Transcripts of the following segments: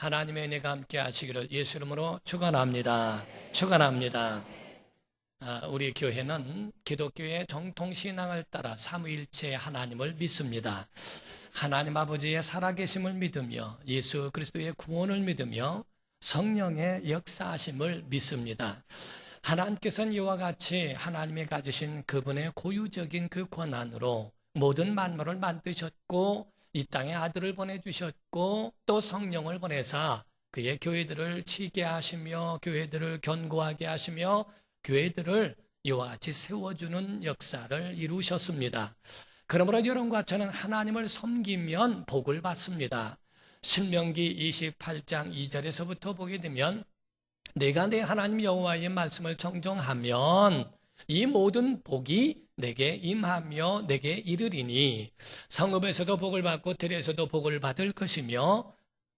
하나님의 은혜가 함께 하시기를 예수 이름으로 축원합니다. 축원합니다. 우리 교회는 기독교의 정통신앙을 따라 삼위일체 하나님을 믿습니다. 하나님 아버지의 살아계심을 믿으며 예수 그리스도의 구원을 믿으며 성령의 역사하심을 믿습니다. 하나님께서는 이와 같이 하나님이 가지신 그분의 고유적인 그 권한으로 모든 만물을 만드셨고 이 땅에 아들을 보내주셨고 또 성령을 보내사 그의 교회들을 치게 하시며 교회들을 견고하게 하시며 교회들을 이와 같이 세워주는 역사를 이루셨습니다. 그러므로 여러분과 저는 하나님을 섬기면 복을 받습니다. 신명기 28장 2절에서부터 보게 되면 내가 내 하나님 여호와의 말씀을 청종하면 이 모든 복이 내게 임하며 내게 이르리니 성읍에서도 복을 받고 들에서도 복을 받을 것이며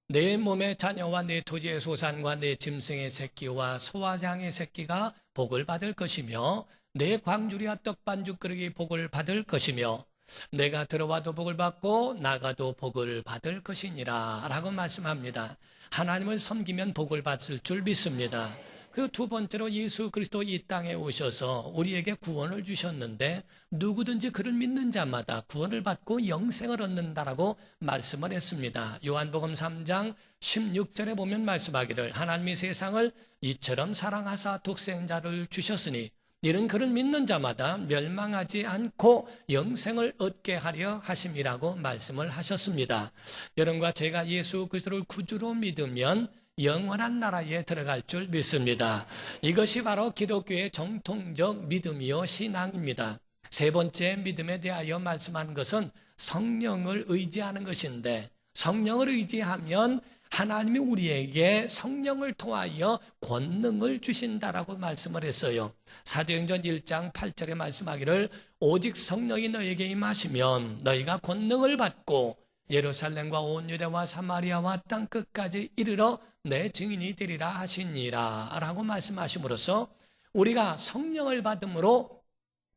내 몸의 자녀와 내 토지의 소산과 내 짐승의 새끼와 소화장의 새끼가 복을 받을 것이며 내 광주리와 떡반죽 그릇이 복을 받을 것이며 내가 들어와도 복을 받고 나가도 복을 받을 것이니라 라고 말씀합니다. 하나님을 섬기면 복을 받을 줄 믿습니다. 그 두 번째로 예수 그리스도 이 땅에 오셔서 우리에게 구원을 주셨는데 누구든지 그를 믿는 자마다 구원을 받고 영생을 얻는다라고 말씀을 했습니다. 요한복음 3장 16절에 보면 말씀하기를 하나님이 세상을 이처럼 사랑하사 독생자를 주셨으니 이는 그를 믿는 자마다 멸망하지 않고 영생을 얻게 하려 하심이라고 말씀을 하셨습니다. 여러분과 제가 예수 그리스도를 구주로 믿으면 영원한 나라에 들어갈 줄 믿습니다. 이것이 바로 기독교의 정통적 믿음이요 신앙입니다. 세 번째 믿음에 대하여 말씀하는 것은 성령을 의지하는 것인데 성령을 의지하면 하나님이 우리에게 성령을 통하여 권능을 주신다라고 말씀을 했어요. 사도행전 1장 8절에 말씀하기를 오직 성령이 너에게 임하시면 너희가 권능을 받고 예루살렘과 온 유대와 사마리아와 땅 끝까지 이르러 내 증인이 되리라 하시니라 라고 말씀하심으로써 우리가 성령을 받음으로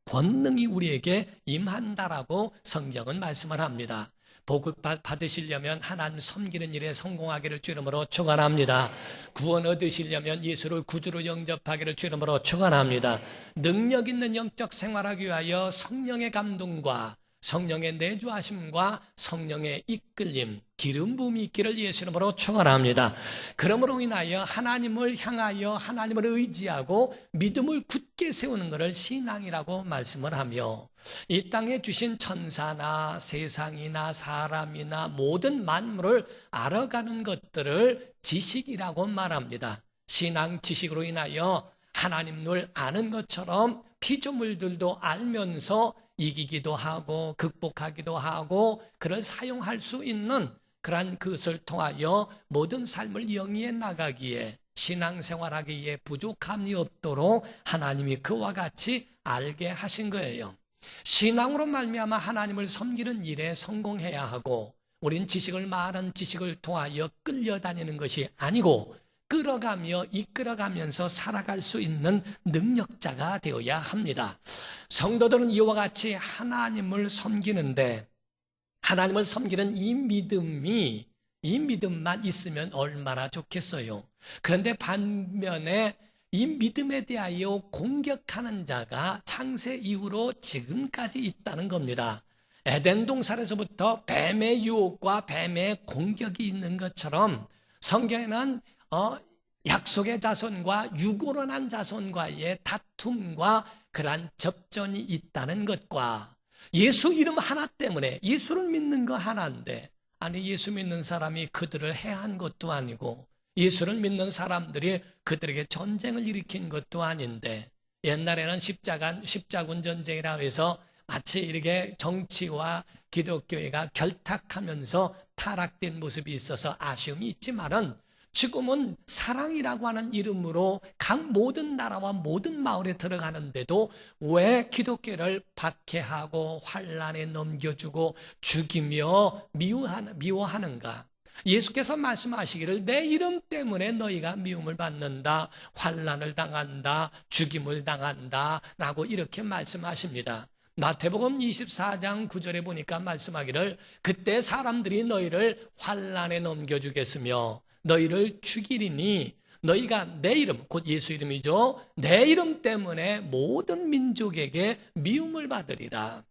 권능이 우리에게 임한다라고 성경은 말씀을 합니다. 복을 받으시려면 하나님 섬기는 일에 성공하기를 주 이름으로 축원합니다. 구원 얻으시려면 예수를 구주로 영접하기를 주 이름으로 축원합니다. 능력 있는 영적 생활하기 위하여 성령의 감동과 성령의 내주하심과 성령의 이끌림, 기름 부음이 있기를 예수 이름으로 축원합니다. 그러므로 인하여 하나님을 향하여 하나님을 의지하고 믿음을 굳게 세우는 것을 신앙이라고 말씀을 하며 이 땅에 주신 천사나 세상이나 사람이나 모든 만물을 알아가는 것들을 지식이라고 말합니다. 신앙 지식으로 인하여 하나님을 아는 것처럼 피조물들도 알면서 이기기도 하고 극복하기도 하고 그를 사용할 수 있는 그러한 그것을 통하여 모든 삶을 영위해 나가기에 신앙생활하기에 부족함이 없도록 하나님이 그와 같이 알게 하신 거예요. 신앙으로 말미암아 하나님을 섬기는 일에 성공해야 하고 우린 지식을 많은 지식을 통하여 끌려다니는 것이 아니고 끌어가며 이끌어가면서 살아갈 수 있는 능력자가 되어야 합니다. 성도들은 이와 같이 하나님을 섬기는데 하나님을 섬기는 이 믿음만 있으면 얼마나 좋겠어요. 그런데 반면에 이 믿음에 대하여 공격하는 자가 창세 이후로 지금까지 있다는 겁니다. 에덴 동산에서부터 뱀의 유혹과 뱀의 공격이 있는 것처럼 성경에는 약속의 자손과 유고론한 자손과의 다툼과 그러한 접전이 있다는 것과 예수 이름 하나 때문에 예수를 믿는 거 하나인데 아니 예수 믿는 사람이 그들을 해한 것도 아니고 예수를 믿는 사람들이 그들에게 전쟁을 일으킨 것도 아닌데 옛날에는 십자군 전쟁이라고 해서 마치 이렇게 정치와 기독교회가 결탁하면서 타락된 모습이 있어서 아쉬움이 있지만은 지금은 사랑이라고 하는 이름으로 각 모든 나라와 모든 마을에 들어가는데도 왜 기독교를 박해하고 환란에 넘겨주고 죽이며 미워하는가? 예수께서 말씀하시기를 내 이름 때문에 너희가 미움을 받는다, 환란을 당한다, 죽임을 당한다 라고 이렇게 말씀하십니다. 마태복음 24장 9절에 보니까 말씀하기를 그때 사람들이 너희를 환란에 넘겨주겠으며 너희를 죽이리니 너희가 내 이름, 곧 예수 이름이죠, 내 이름 때문에 모든 민족에게 미움을 받으리라.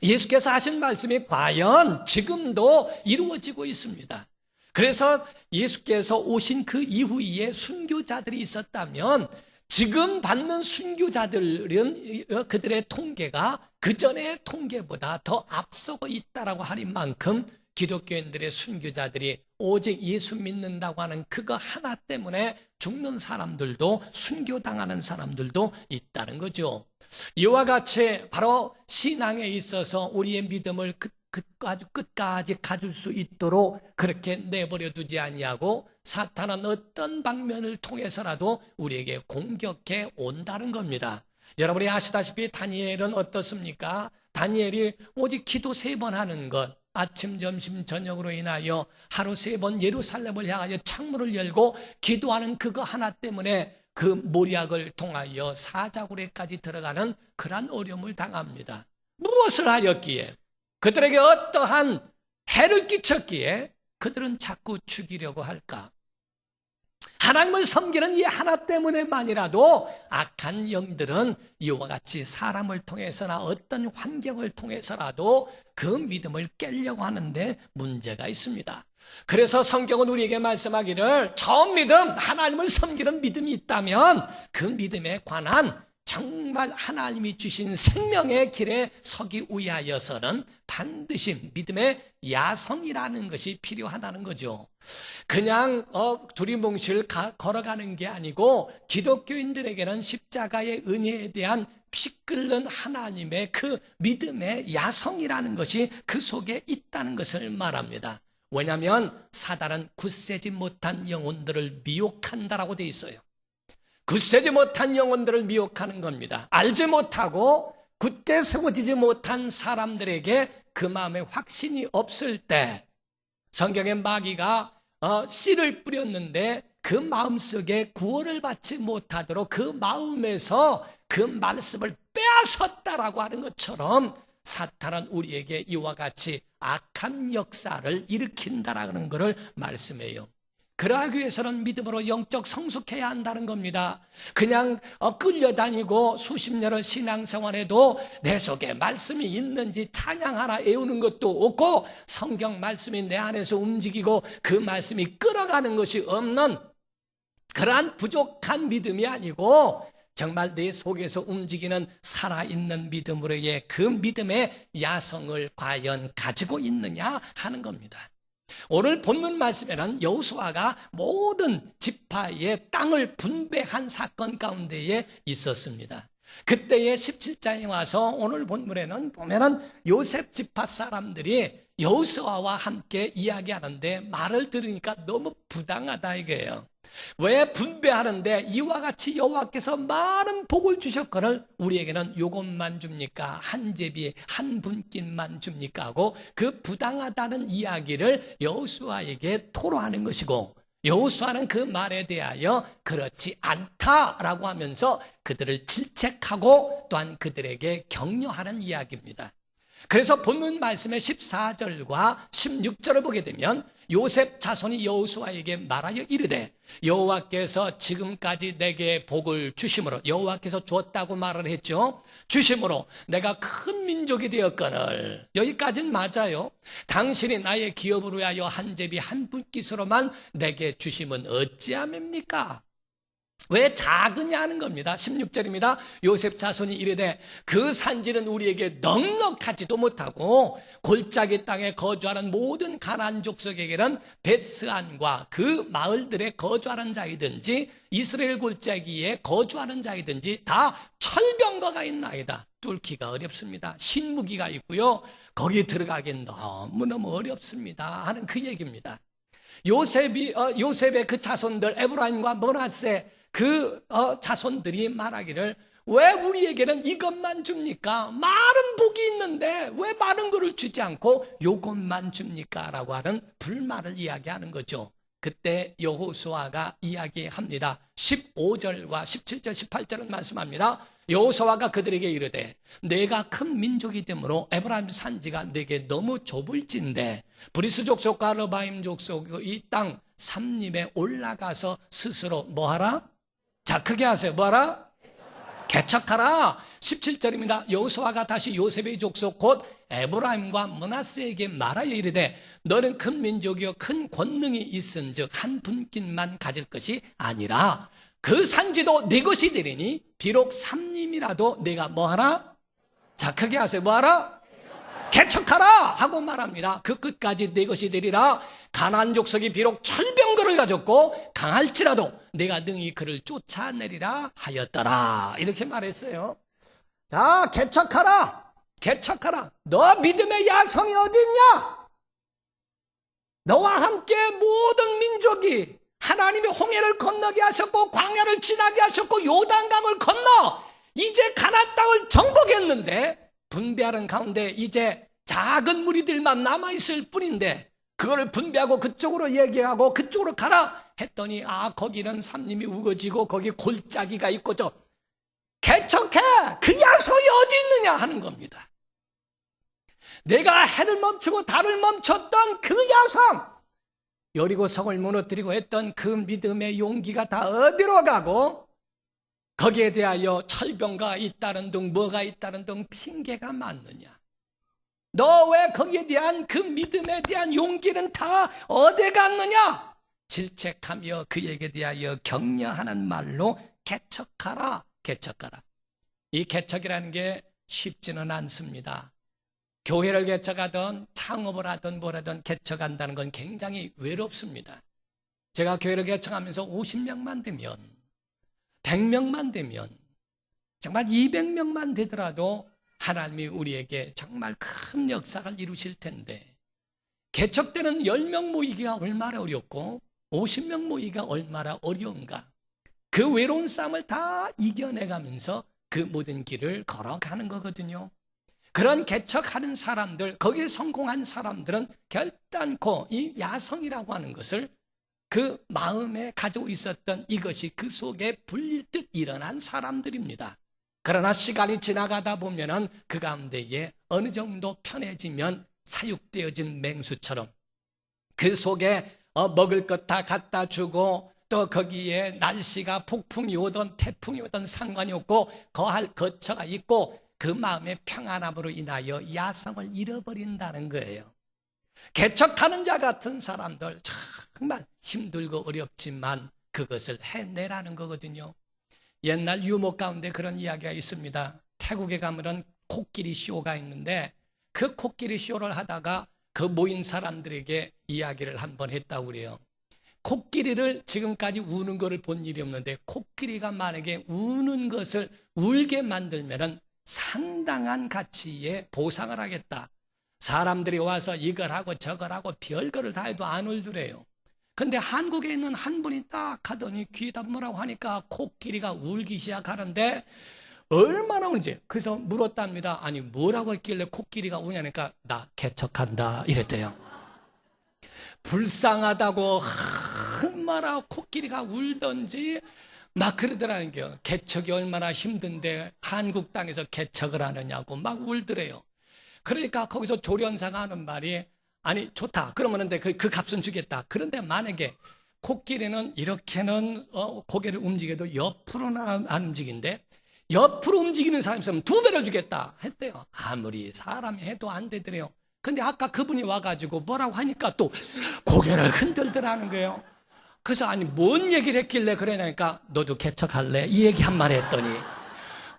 예수께서 하신 말씀이 과연 지금도 이루어지고 있습니다. 그래서 예수께서 오신 그 이후에 순교자들이 있었다면 지금 받는 순교자들은 그들의 통계가 그전의 통계보다 더 앞서고 있다라고 하는 만큼 기독교인들의 순교자들이 오직 예수 믿는다고 하는 그거 하나 때문에 죽는 사람들도 순교당하는 사람들도 있다는 거죠. 이와 같이 바로 신앙에 있어서 우리의 믿음을 끝까지 가질 수 있도록 그렇게 내버려 두지 아니하고 사탄은 어떤 방면을 통해서라도 우리에게 공격해 온다는 겁니다. 여러분이 아시다시피 다니엘은 어떻습니까? 다니엘이 오직 기도 3번 하는 것, 아침, 점심, 저녁으로 인하여 하루 3번 예루살렘을 향하여 창문을 열고 기도하는 그거 하나 때문에 그 모략을 통하여 사자굴에까지 들어가는 그러한 어려움을 당합니다. 무엇을 하였기에, 그들에게 어떠한 해를 끼쳤기에 그들은 자꾸 죽이려고 할까? 하나님을 섬기는 이 하나 때문에만이라도 악한 영들은 이와 같이 사람을 통해서나 어떤 환경을 통해서라도 그 믿음을 깨려고 하는데 문제가 있습니다. 그래서 성경은 우리에게 말씀하기를 처음 믿음, 하나님을 섬기는 믿음이 있다면 그 믿음에 관한 정말 하나님이 주신 생명의 길에 서기 위하여서는 반드시 믿음의 야성이라는 것이 필요하다는 거죠. 그냥 두리뭉실 걸어가는 게 아니고 기독교인들에게는 십자가의 은혜에 대한 피 끓는 하나님의 그 믿음의 야성이라는 것이 그 속에 있다는 것을 말합니다. 왜냐하면 사단은 굳세지 못한 영혼들을 미혹한다라고 돼 있어요. 굳세지 못한 영혼들을 미혹하는 겁니다. 알지 못하고 굳게 세워지지 못한 사람들에게 그 마음에 확신이 없을 때 성경의 마귀가 씨를 뿌렸는데 그 마음속에 구원을 받지 못하도록 그 마음에서 그 말씀을 빼앗았다라고 하는 것처럼 사탄은 우리에게 이와 같이 악한 역사를 일으킨다라는 것을 말씀해요. 그러하기 위해서는 믿음으로 영적 성숙해야 한다는 겁니다. 그냥 끌려다니고 수십 년을 신앙생활해도 내 속에 말씀이 있는지 찬양하나 애우는 것도 없고 성경 말씀이 내 안에서 움직이고 그 말씀이 끌어가는 것이 없는 그러한 부족한 믿음이 아니고 정말 내 속에서 움직이는 살아있는 믿음으로의 그 믿음의 야성을 과연 가지고 있느냐 하는 겁니다. 오늘 본문 말씀에는 여호수아가 모든 지파의 땅을 분배한 사건 가운데에 있었습니다. 그때의 17장에 와서 오늘 본문에는 보면은 요셉 지파 사람들이 여호수아와 함께 이야기하는데 말을 들으니까 너무 부당하다 이거예요. 왜 분배하는데 이와 같이 여호와께서 많은 복을 주셨거늘 우리에게는 요것만 줍니까? 한 제비 한 분깃만 줍니까? 하고 그 부당하다는 이야기를 여호수아에게 토로하는 것이고 여호수아는 그 말에 대하여 그렇지 않다라고 하면서 그들을 질책하고 또한 그들에게 격려하는 이야기입니다. 그래서 본문 말씀의 14절과 16절을 보게 되면 요셉 자손이 여호수아에게 말하여 이르되 여호와께서 지금까지 내게 복을 주심으로 여호와께서 주었다고 말을 했죠. 주심으로 내가 큰 민족이 되었거늘 여기까지는 맞아요. 당신이 나의 기업으로 하여 한 제비 한 분깃으로만 내게 주심은 어찌함입니까? 왜 작으냐 하는 겁니다. 16절입니다. 요셉 자손이 이르되 그 산지는 우리에게 넉넉하지도 못하고 골짜기 땅에 거주하는 모든 가나안 족속에게는 벳스안과 그 마을들에 거주하는 자이든지 이스라엘 골짜기에 거주하는 자이든지 다 철병거가 있나이다. 뚫기가 어렵습니다. 신무기가 있고요. 거기 들어가긴 너무너무 어렵습니다 하는 그 얘기입니다. 요셉의 그 자손들 에브라임과 므낫세 그 자손들이 말하기를 왜 우리에게는 이것만 줍니까? 많은 복이 있는데 왜 많은 것을 주지 않고 이것만 줍니까? 라고 하는 불만을 이야기하는 거죠. 그때 여호수아가 이야기합니다. 15절과 17절 18절은 말씀합니다. 여호수아가 그들에게 이르되 내가 큰 민족이 되므로 에브라임 산지가 내게 너무 좁을진데 브리스 족속과 르바임 족속 이 땅 삼림에 올라가서 스스로 뭐하라? 자, 크게 하세요. 뭐하라? 개척하라. 17절입니다. 여호수아가 다시 요셉의 족속 곧 에브라임과 므낫세에게 말하여 이르되 너는 큰 민족이요 큰 권능이 있은즉 한 분깃만 가질 것이 아니라 그 산지도 네 것이 되리니 비록 삼림이라도 내가 뭐하라? 자, 크게 하세요. 뭐하라? 개척하라 하고 말합니다. 그 끝까지 네 것이 되리라. 가나안 족속이 비록 철병거를 가졌고 강할지라도 내가 능히 그를 쫓아내리라 하였더라. 이렇게 말했어요. 자, 개척하라. 개척하라. 너 믿음의 야성이 어디 있냐? 너와 함께 모든 민족이 하나님의 홍해를 건너게 하셨고 광야를 지나게 하셨고 요단강을 건너 이제 가나안 땅을 정복했는데 분배하는 가운데 이제 작은 무리들만 남아있을 뿐인데 그거를 분배하고 그쪽으로 얘기하고 그쪽으로 가라 했더니 거기는 삼림이 우거지고 거기 골짜기가 있고 개척해 그 야성이 어디 있느냐 하는 겁니다. 내가 해를 멈추고 달을 멈췄던 그 야성, 여리고 성을 무너뜨리고 했던 그 믿음의 용기가 다 어디로 가고 거기에 대하여 철병가 있다는 등 뭐가 있다는 등 핑계가 많느냐? 너 왜 거기에 대한 그 믿음에 대한 용기는 다 어디 갔느냐? 질책하며 그에게 대하여 격려하는 말로 개척하라, 개척하라. 이 개척이라는 게 쉽지는 않습니다. 교회를 개척하든 창업을 하든 뭐라든 개척한다는 건 굉장히 외롭습니다. 제가 교회를 개척하면서 50명만 되면 100명만 되면 정말 200명만 되더라도 하나님이 우리에게 정말 큰 역사를 이루실 텐데 개척되는 10명 모이기가 얼마나 어렵고 50명 모이기가 얼마나 어려운가. 그 외로운 싸움을 다 이겨내가면서 그 모든 길을 걸어가는 거거든요. 그런 개척하는 사람들, 거기에 성공한 사람들은 결단코 이 야성이라고 하는 것을 그 마음에 가지고 있었던 이것이 그 속에 불릴 듯 일어난 사람들입니다. 그러나 시간이 지나가다 보면은 그 가운데에 어느 정도 편해지면 사육되어진 맹수처럼 그 속에 먹을 것 다 갖다 주고 또 거기에 날씨가 폭풍이 오든 태풍이 오든 상관이 없고 거할 거처가 있고 그 마음의 평안함으로 인하여 야성을 잃어버린다는 거예요. 개척하는 자 같은 사람들 정말 힘들고 어렵지만 그것을 해내라는 거거든요. 옛날 유목 가운데 그런 이야기가 있습니다. 태국에 가면은 코끼리 쇼가 있는데 그 코끼리 쇼를 하다가 그 모인 사람들에게 이야기를 한번 했다고 그래요. 코끼리를 지금까지 우는 것을 본 일이 없는데 코끼리가 만약에 우는 것을 울게 만들면은 상당한 가치의 보상을 하겠다. 사람들이 와서 이걸 하고 저걸 하고 별거를 다 해도 안 울더래요. 근데 한국에 있는 한 분이 딱 하더니 귀에다 뭐라고 하니까 코끼리가 울기 시작하는데 얼마나 우는지. 그래서 물었답니다. 아니 뭐라고 했길래 코끼리가 우냐니까 나 개척한다 이랬대요. 불쌍하다고 얼마나 코끼리가 울던지 막 그러더라는 거예요. 개척이 얼마나 힘든데 한국 땅에서 개척을 하느냐고 막 울더래요. 그러니까 거기서 조련사가 하는 말이 아니 좋다 그러면 그 값은 주겠다. 그런데 만약에 코끼리는 이렇게는 고개를 움직여도 옆으로는 안 움직인데 옆으로 움직이는 사람이 있으면 2배를 주겠다 했대요. 아무리 사람이 해도 안 되더래요. 근데 아까 그분이 와가지고 뭐라고 하니까 또 고개를 흔들더라는 거예요. 그래서 아니 뭔 얘기를 했길래 그러냐니까 너도 개척할래? 이 얘기 한 말 했더니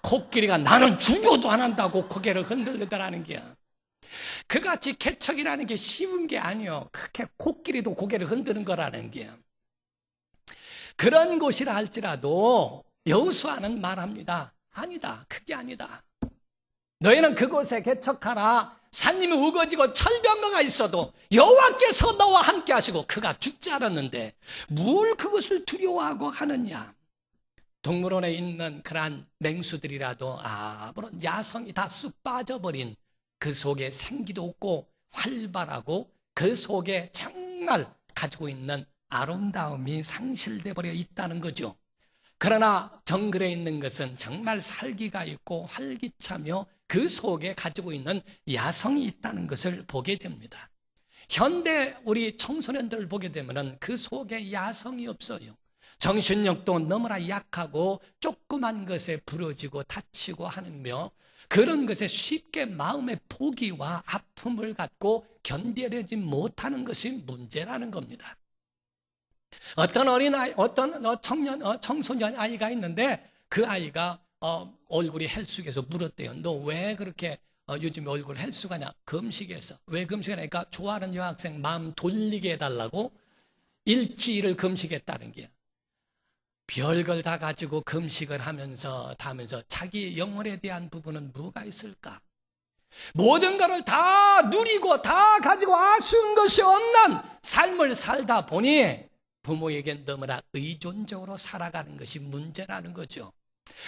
코끼리가 나는 죽어도 안 한다고 고개를 흔들더라는 거야. 그같이 개척이라는 게 쉬운 게 아니요. 그렇게 코끼리도 고개를 흔드는 거라는 거야. 그런 곳이라 할지라도 여호수아는 말합니다. 아니다. 그게 아니다. 너희는 그곳에 개척하라. 산림이 우거지고 철병거가 있어도 여호와께서 너와 함께 하시고 그가 죽지 않았는데 뭘 그것을 두려워하고 하느냐. 동물원에 있는 그러한 맹수들이라도 아무런 야성이 다 쑥 빠져버린 그 속에 생기도 없고 활발하고 그 속에 정말 가지고 있는 아름다움이 상실돼 버려 있다는 거죠. 그러나 정글에 있는 것은 정말 살기가 있고 활기차며 그 속에 가지고 있는 야성이 있다는 것을 보게 됩니다. 현대 우리 청소년들을 보게 되면은 그 속에 야성이 없어요. 정신력도 너무나 약하고 조그만 것에 부러지고 다치고 하느며 그런 것에 쉽게 마음의 포기와 아픔을 갖고 견뎌내지 못하는 것이 문제라는 겁니다. 어떤 어린아이, 청소년 아이가 있는데 그 아이가 얼굴이 헬쑥해서 물었대요. 너 왜 그렇게 요즘 얼굴 헬쑥하냐? 금식해서. 왜 금식하냐니까 좋아하는 여학생 마음 돌리게 해달라고 일주일을 금식했다는 게. 별걸 다 가지고 금식을 하면서 자기 영혼에 대한 부분은 뭐가 있을까? 모든 것을 다 누리고 다 가지고 아쉬운 것이 없는 삶을 살다 보니 부모에게 너무나 의존적으로 살아가는 것이 문제라는 거죠.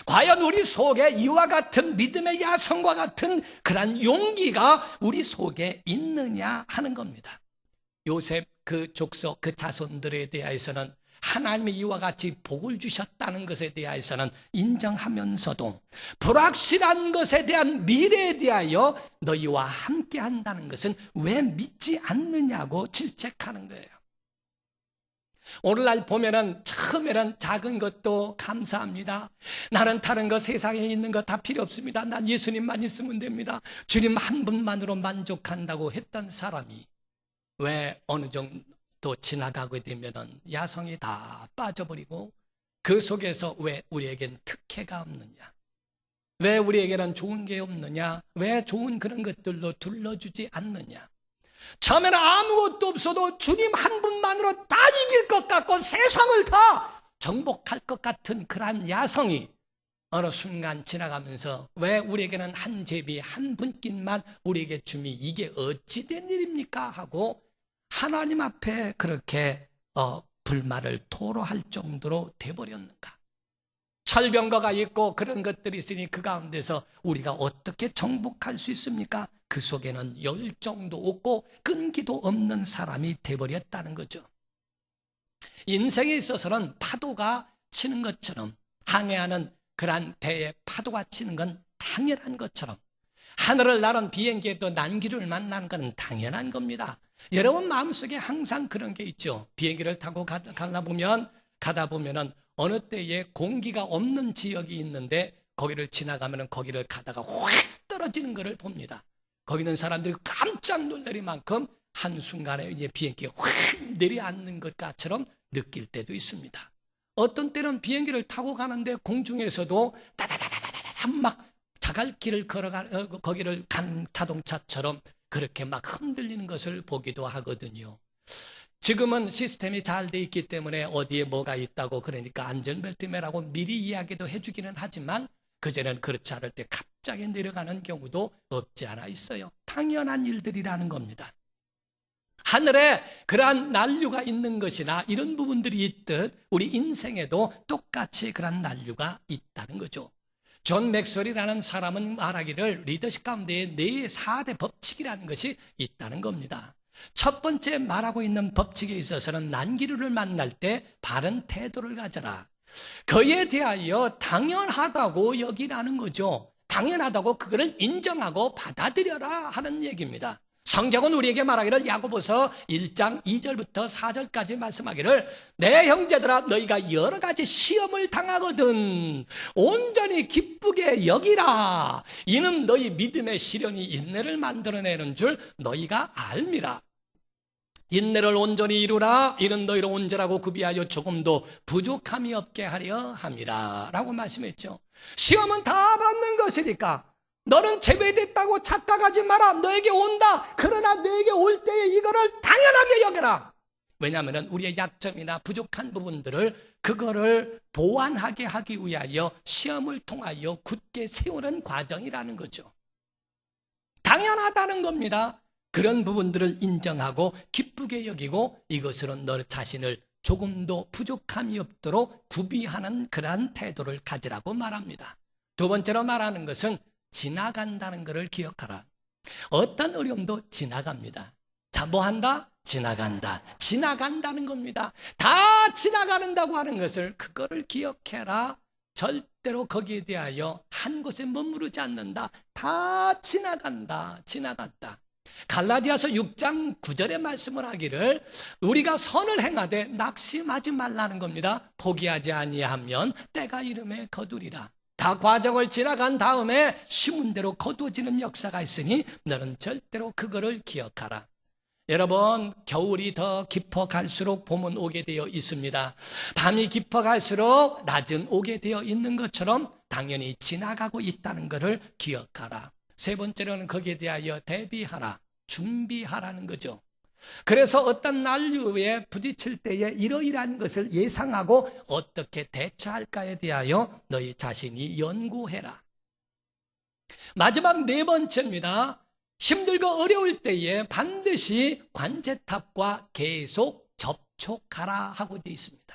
과연 우리 속에 이와 같은 믿음의 야성과 같은 그런 용기가 우리 속에 있느냐 하는 겁니다. 요셉 그 족속 그 자손들에 대해서는 하나님이 이와 같이 복을 주셨다는 것에 대해서는 인정하면서도 불확실한 것에 대한 미래에 대하여 너희와 함께 한다는 것은 왜 믿지 않느냐고 질책하는 거예요. 오늘날 보면은 처음에는 작은 것도 감사합니다. 나는 다른 거 세상에 있는 거 다 필요 없습니다. 난 예수님만 있으면 됩니다. 주님 한 분만으로 만족한다고 했던 사람이 왜 어느 정도 지나가게 되면은 야성이 다 빠져버리고 그 속에서 왜 우리에겐 특혜가 없느냐? 왜 우리에게는 좋은 게 없느냐? 왜 좋은 그런 것들로 둘러주지 않느냐? 처음에는 아무것도 없어도 주님 한 분만으로 다 이길 것 같고 세상을 다 정복할 것 같은 그러한 야성이 어느 순간 지나가면서 왜 우리에게는 한 제비 한 분께만 우리에게 줌이 이게 어찌 된 일입니까? 하고 하나님 앞에 그렇게 불만을 토로할 정도로 돼버렸는가? 철병거가 있고 그런 것들이 있으니 그 가운데서 우리가 어떻게 정복할 수 있습니까? 그 속에는 열정도 없고 끈기도 없는 사람이 돼버렸다는 거죠. 인생에 있어서는 파도가 치는 것처럼 항해하는 그러한 배에 파도가 치는 건 당연한 것처럼 하늘을 나는 비행기에도 난기를 만나는 건 당연한 겁니다. 여러분 마음속에 항상 그런 게 있죠. 비행기를 타고 가다 보면은 어느 때에 공기가 없는 지역이 있는데 거기를 지나가면은 거기를 가다가 확 떨어지는 것을 봅니다. 거기 있는 사람들이 깜짝 놀랄 만큼 한순간에 이제 비행기가 확 내려앉는 것처럼 느낄 때도 있습니다. 어떤 때는 비행기를 타고 가는데 공중에서도 다다다다다다 막 자갈길을 거기를 간 자동차처럼 그렇게 막 흔들리는 것을 보기도 하거든요. 지금은 시스템이 잘 돼 있기 때문에 어디에 뭐가 있다고 그러니까 안전벨트 매라고 미리 이야기도 해주기는 하지만 그전에는 그렇지 않을 때 갑자기 내려가는 경우도 없지 않아 있어요. 당연한 일들이라는 겁니다. 하늘에 그러한 난류가 있는 것이나 이런 부분들이 있듯 우리 인생에도 똑같이 그러한 난류가 있다는 거죠. 존 맥스웰이라는 사람은 말하기를 리더십 가운데 4대 법칙이라는 것이 있다는 겁니다. 첫 번째 말하고 있는 법칙에 있어서는 난기류를 만날 때 바른 태도를 가져라. 그에 대하여 당연하다고 여기라는 거죠. 당연하다고 그거를 인정하고 받아들여라 하는 얘기입니다. 성경은 우리에게 말하기를 야고보서 1장 2절부터 4절까지 말씀하기를 내 형제들아 너희가 여러 가지 시험을 당하거든 온전히 기쁘게 여기라. 이는 너희 믿음의 시련이 인내를 만들어내는 줄 너희가 알미라. 인내를 온전히 이루라. 이는 너희를 온전하고 구비하여 조금도 부족함이 없게 하려 함이라 라고 말씀했죠. 시험은 다 받는 것이니까 너는 제외됐다고 착각하지 마라. 너에게 온다. 그러나 너에게 올 때에 이거를 당연하게 여겨라. 왜냐하면 우리의 약점이나 부족한 부분들을 그거를 보완하게 하기 위하여 시험을 통하여 굳게 세우는 과정이라는 거죠. 당연하다는 겁니다. 그런 부분들을 인정하고 기쁘게 여기고 이것으로 너 자신을 조금도 부족함이 없도록 구비하는 그러한 태도를 가지라고 말합니다. 두 번째로 말하는 것은 지나간다는 것을 기억하라. 어떤 어려움도 지나갑니다. 자, 뭐 한다? 지나간다. 지나간다는 겁니다. 다 지나가는다고 하는 것을 그거를 기억해라. 절대로 거기에 대하여 한 곳에 머무르지 않는다. 다 지나간다. 지나갔다. 갈라디아서 6장 9절의 말씀을 하기를 우리가 선을 행하되 낙심하지 말라는 겁니다. 포기하지 아니하면 때가 이름에 거두리라. 다 과정을 지나간 다음에 심은 대로 거두어지는 역사가 있으니 너는 절대로 그거를 기억하라. 여러분, 겨울이 더 깊어갈수록 봄은 오게 되어 있습니다. 밤이 깊어갈수록 낮은 오게 되어 있는 것처럼 당연히 지나가고 있다는 것을 기억하라. 세 번째로는 거기에 대하여 대비하라, 준비하라는 거죠. 그래서 어떤 난류에 부딪힐 때에 이러이러한 것을 예상하고 어떻게 대처할까에 대하여 너희 자신이 연구해라. 마지막 네 번째입니다. 힘들고 어려울 때에 반드시 관제탑과 계속 접촉하라 하고 되어 있습니다.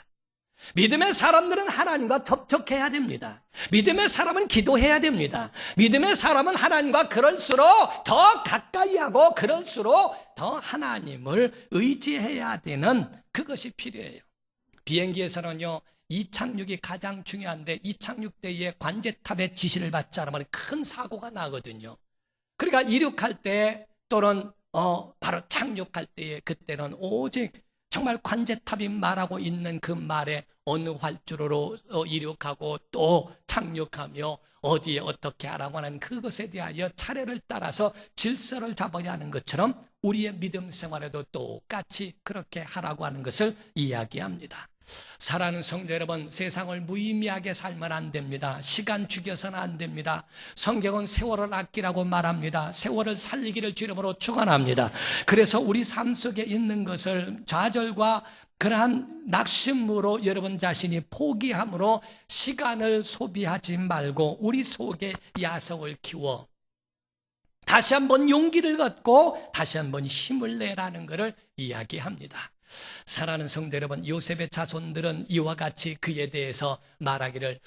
믿음의 사람들은 하나님과 접촉해야 됩니다. 믿음의 사람은 기도해야 됩니다. 믿음의 사람은 하나님과 그럴수록 더 가까이 하고 그럴수록 더 하나님을 의지해야 되는 그것이 필요해요. 비행기에서는요, 이착륙이 가장 중요한데 이착륙 때에 관제탑의 지시를 받지 않으면 큰 사고가 나거든요. 그러니까 이륙할 때 또는 바로 착륙할 때에 그때는 오직 정말 관제탑이 말하고 있는 그 말에 어느 활주로로 이륙하고 또 착륙하며 어디에 어떻게 하라고 하는 그것에 대하여 차례를 따라서 질서를 잡아야 하는 것처럼 우리의 믿음 생활에도 똑같이 그렇게 하라고 하는 것을 이야기합니다. 사랑하는 성도 여러분, 세상을 무의미하게 살면 안 됩니다. 시간 죽여서는 안 됩니다. 성경은 세월을 아끼라고 말합니다. 세월을 살리기를 주름으로 축원합니다. 그래서 우리 삶 속에 있는 것을 좌절과 그러한 낙심으로 여러분 자신이 포기함으로 시간을 소비하지 말고 우리 속에 야성을 키워 다시 한번 용기를 갖고 다시 한번 힘을 내라는 것을 이야기합니다. 사랑하는 성도 여러분, 요셉의 자손들은 이와 같이 그에 대해서 말하기를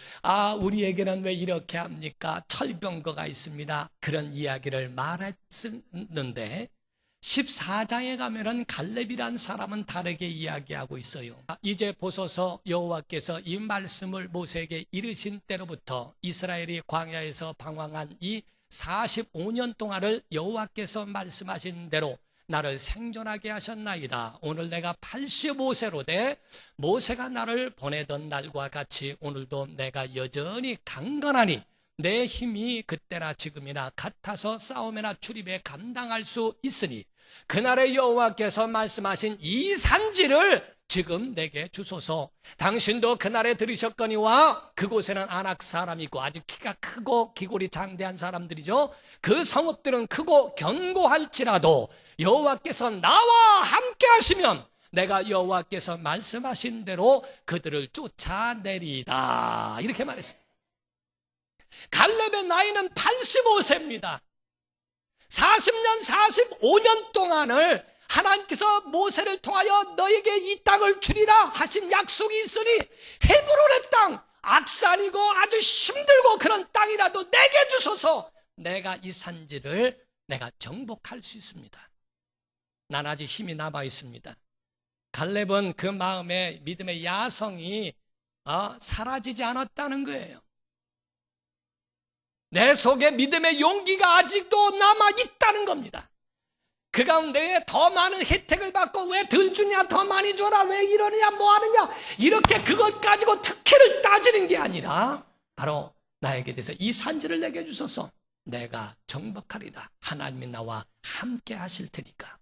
우리에게는 왜 이렇게 합니까? 철병거가 있습니다. 그런 이야기를 말했는데 14장에 가면은 갈렙이란 사람은 다르게 이야기하고 있어요. 이제 보소서 여호와께서 이 말씀을 모세에게 이르신 때로부터 이스라엘이 광야에서 방황한 이 45년 동안을 여호와께서 말씀하신 대로 나를 생존하게 하셨나이다. 오늘 내가 85세로 돼 모세가 나를 보내던 날과 같이 오늘도 내가 여전히 강건하니 내 힘이 그때나 지금이나 같아서 싸움이나 출입에 감당할 수 있으니 그날의 여호와께서 말씀하신 이 산지를 지금 내게 주소서. 당신도 그날에 들으셨거니와 그곳에는 아낙 사람이고 아주 키가 크고 기골이 장대한 사람들이죠. 그 성읍들은 크고 견고할지라도 여호와께서 나와 함께 하시면 내가 여호와께서 말씀하신 대로 그들을 쫓아내리이다. 이렇게 말했습니다. 갈렙의 나이는 85세입니다. 40년, 45년 동안을 하나님께서 모세를 통하여 너에게 이 땅을 주리라 하신 약속이 있으니 헤브론의 땅, 악산이고 아주 힘들고 그런 땅이라도 내게 주소서. 내가 이 산지를 내가 정복할 수 있습니다. 난 아직 힘이 남아 있습니다. 갈렙은 그 마음에 믿음의 야성이 사라지지 않았다는 거예요. 내 속에 믿음의 용기가 아직도 남아 있다는 겁니다. 그 가운데 더 많은 혜택을 받고 왜 덜 주냐, 더 많이 줘라, 왜 이러느냐, 뭐 하느냐, 이렇게 그것 가지고 특혜를 따지는 게 아니라 바로 나에게 대해서 이 산지를 내게 주소서. 내가 정복하리다. 하나님이 나와 함께 하실 테니까.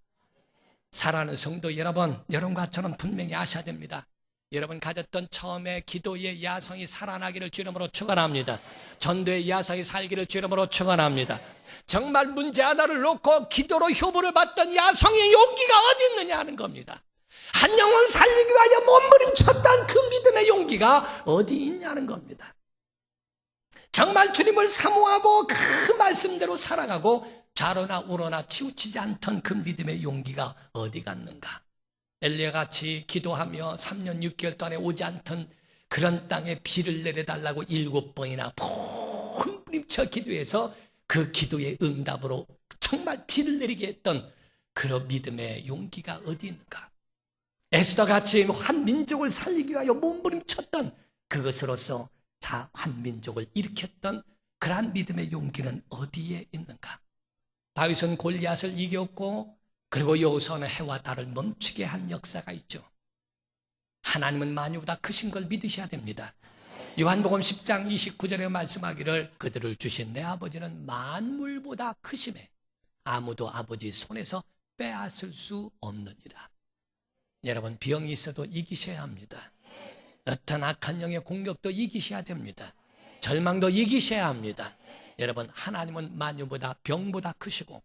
사랑하는 성도 여러분, 여러분과 저는 분명히 아셔야 됩니다. 여러분 가졌던 처음에 기도의 야성이 살아나기를 주 이름으로 축원합니다. 전도의 야성이 살기를 주 이름으로 축원합니다. 정말 문제 하나를 놓고 기도로 효부를 받던 야성의 용기가 어디 있느냐 하는 겁니다. 한 영혼 살리기 위하여 몸부림쳤던 그 믿음의 용기가 어디 있냐는 겁니다. 정말 주님을 사모하고 그 말씀대로 살아가고 좌로나 우로나 치우치지 않던 그 믿음의 용기가 어디 갔는가. 엘리야같이 기도하며 3년 6개월 동안에 오지 않던 그런 땅에 비를 내려달라고 7번이나 몸부림쳐 기도해서 그 기도의 응답으로 정말 비를 내리게 했던 그런 믿음의 용기가 어디 있는가. 에스더같이 한 민족을 살리기 위하여 몸부림쳤던 그것으로서 한 민족을 일으켰던 그러한 믿음의 용기는 어디에 있는가. 다윗은 골리앗을 이겼고, 그리고 여호수아는 해와 달을 멈추게 한 역사가 있죠. 하나님은 만유보다 크신 걸 믿으셔야 됩니다. 요한복음 10장 29절에 말씀하기를 그들을 주신 내 아버지는 만물보다 크심에 아무도 아버지 손에서 빼앗을 수 없느니라. 여러분, 병이 있어도 이기셔야 합니다. 어떤 악한 영의 공격도 이기셔야 됩니다. 절망도 이기셔야 합니다. 여러분, 하나님은 만유보다 병보다 크시고,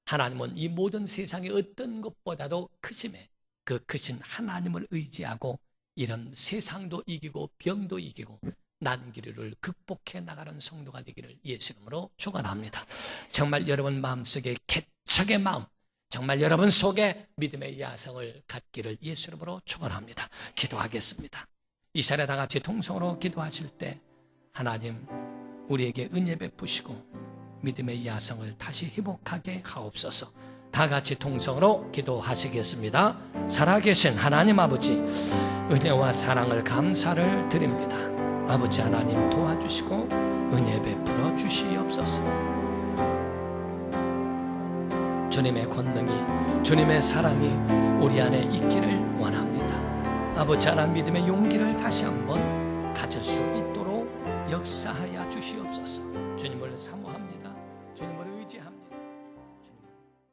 하나님은 이 모든 세상의 어떤 것보다도 크심에 그 크신 하나님을 의지하고 이런 세상도 이기고 병도 이기고 난기류를 극복해 나가는 성도가 되기를 예수 이름으로 축원합니다. 정말 여러분 마음속에 개척의 마음, 정말 여러분 속에 믿음의 야성을 갖기를 예수 이름으로 축원합니다. 기도하겠습니다. 이 시간에 다 같이 통성으로 기도하실 때 하나님 우리에게 은혜 베푸시고 믿음의 야성을 다시 회복하게 하옵소서. 다 같이 통성으로 기도하시겠습니다. 살아계신 하나님 아버지, 은혜와 사랑을 감사를 드립니다. 아버지 하나님 도와주시고 은혜 베풀어 주시옵소서. 주님의 권능이, 주님의 사랑이 우리 안에 있기를 원합니다. 아버지 하나님 믿음의 용기를 다시 한번 가질 수 있도록 역사하여 주시옵소서. 주님을 사모하옵소서.